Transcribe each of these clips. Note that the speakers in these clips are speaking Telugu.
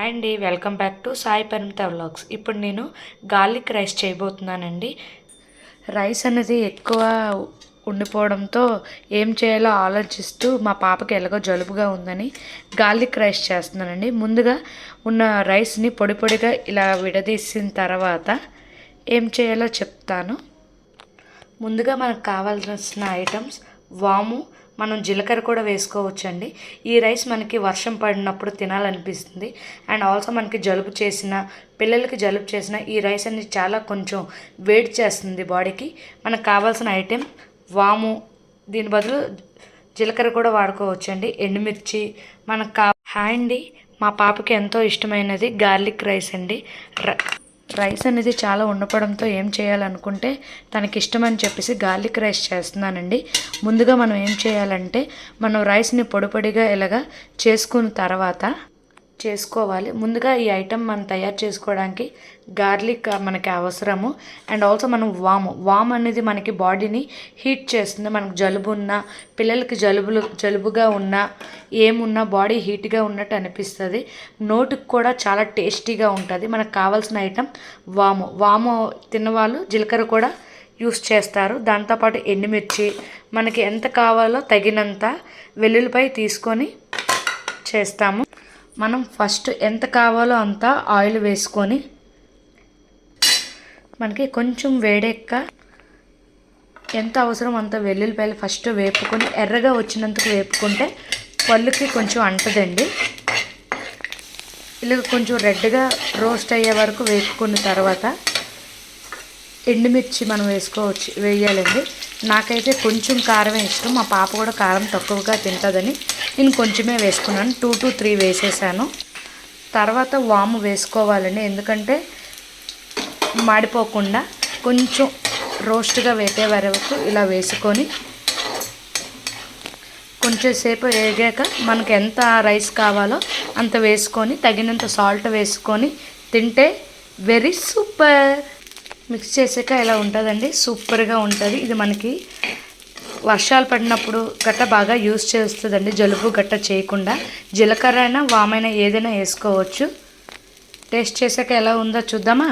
హాయ్ అండి, వెల్కమ్ బ్యాక్ టు సాయి పరిమిత వ్లాగ్స్. ఇప్పుడు నేను గార్లిక్ రైస్ చేయబోతున్నానండి. రైస్ అనేది ఎక్కువ ఉండిపోవడంతో ఏం చేయాలో ఆలోచిస్తూ మా పాపకి ఎలాగో జలుబుగా ఉందని గార్లిక్ రైస్ చేస్తున్నానండి. ముందుగా ఉన్న రైస్ని పొడి పొడిగా ఇలా విడదీసిన తర్వాత ఏం చేయాలో చెప్తాను. ముందుగా మనకు కావాల్సిన ఐటమ్స్ వాము, మనం జీలకర్ర కూడా వేసుకోవచ్చండి. ఈ రైస్ మనకి వర్షం పడినప్పుడు తినాలనిపిస్తుంది. అండ్ ఆల్సో మనకి జలుబు చేసిన పిల్లలకి జలుబు చేసిన ఈ రైస్ అనేది చాలా కొంచెం వేడి చేస్తుంది బాడీకి. మనకు కావాల్సిన ఐటెం వాము, దీని బదులు జీలకర్ర కూడా వాడుకోవచ్చండి. ఎండుమిర్చి మనకు హాయ్ అండి, మా పాపకి ఎంతో ఇష్టమైనది గార్లిక్ రైస్ అండి. రైస్ అనేది చాలా ఉండపడంతో ఏం చేయాలనుకుంటే తనకి ఇష్టమని చెప్పేసి గార్లిక్ రైస్ చేస్తున్నానండి. ముందుగా మనం ఏం చేయాలంటే మనం రైస్ని పొడి పొడిగా ఇలాగా చేసుకున్న తర్వాత చేసుకోవాలి. ముందుగా ఈ ఐటెం మనం తయారు చేసుకోవడానికి గార్లిక్ మనకి అవసరము. అండ్ ఆల్సో మనం వాము అనేది మనకి బాడీని హీట్ చేస్తుంది. మనకు జలుబు ఉన్నా, పిల్లలకి జలుబుగా ఉన్నా, ఏమున్నా బాడీ హీట్గా ఉన్నట్టు అనిపిస్తుంది. నోటికి కూడా చాలా టేస్టీగా ఉంటుంది. మనకు కావాల్సిన ఐటెం వాము తిన్నవాళ్ళు జీలకర్ర కూడా యూస్ చేస్తారు. దాంతోపాటు ఎండుమిర్చి, మనకి ఎంత కావాలో తగినంత వెల్లుల్లిపాయ తీసుకొని చేస్తాము. మనం ఫస్ట్ ఎంత కావాలో అంత ఆయిల్ వేసుకొని మనకి కొంచెం వేడెక్క ఎంత అవసరం అంత వెల్లుల్లిపాయలు ఫస్ట్ వేపుకొని ఎర్రగా వచ్చినందుకు వేపుకుంటే పళ్ళుకి కొంచెం అంటదండి. ఇలా కొంచెం రెడ్గా రోస్ట్ అయ్యే వరకు వేపుకున్న తర్వాత ఎండుమిర్చి మనం వేయాలండి. నాకైతే కొంచెం కారమే ఇష్టం. మా పాప కూడా కారం తక్కువగా తింటుందని నేను కొంచెమే వేసుకున్నాను. 2 to 3 వేసేసాను. తర్వాత వాము వేసుకోవాలండి, ఎందుకంటే మాడిపోకుండా కొంచెం రోస్ట్గా వేపే వరకు ఇలా వేసుకొని కొంచెం సేపు వేగాక మనకు ఎంత రైస్ కావాలో అంత వేసుకొని తగినంత సాల్ట్ వేసుకొని తింటే వెరీ సూపర్. మిక్స్ చేసాక ఇలా ఉంటుందండి, సూపర్గా ఉంటుంది. ఇది మనకి వర్షాలు పడినప్పుడు గట్ట బాగా యూస్ చేస్తుందండి, జలుబు గట్ట చేయకుండా. జీలకర్ర అయినా వామైనా ఏదైనా వేసుకోవచ్చు. టేస్ట్ చేసాక ఎలా ఉందో చూద్దామా?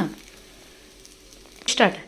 స్టార్ట్.